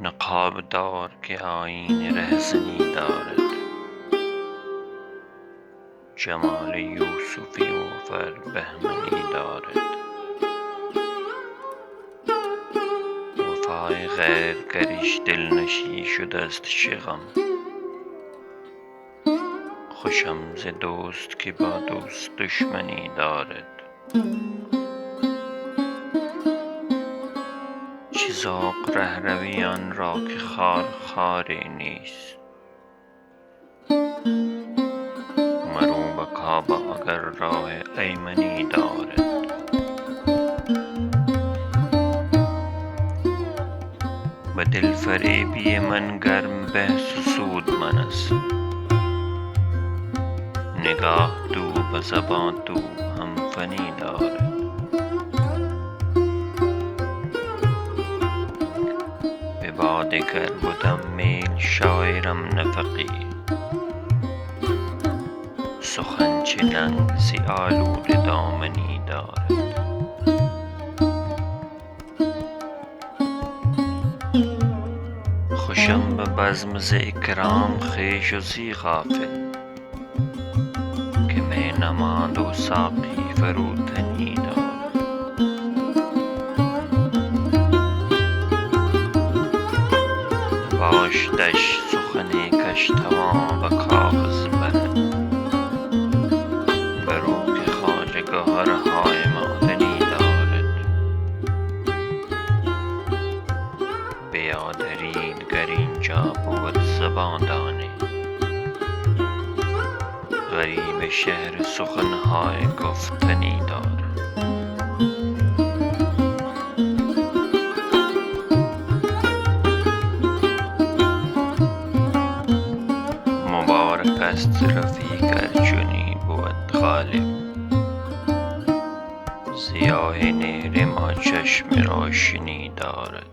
نقابدار که آئین رهزنی دارد، جمال یوسفی و بهمنی دارد. وفای غیر گریش دلنشی شده است شغم، خوشم ز دوست که با دوست دشمنی دارد. چه ذوق رهرویان را که خار خاری نیست، مرو به کعبه اگر راه ایمنی دارد. به دل فریبی من گرم بحث و سود من است، نگاه تو به زبان تو هم فنی دارد. به بادگر بودم میل شاعرم نفقی، سخن چه نغزی آلوده دامنی دارد. خوشم به بزم ز اکرام خویش و زی غافل، که می نماند و ساقی فروتنی دارد. باشدش سخن کش توان به کاغذ برد، برو که خواجه گهرهای معدنی دارد. بیادرین گر اینجا بود زبان دانه، غریب شهر سخنهای گفتنی دارد. مبارک است رفیق ار چنین بود غالب، ضیای نیر ما چشم روشنی دارد.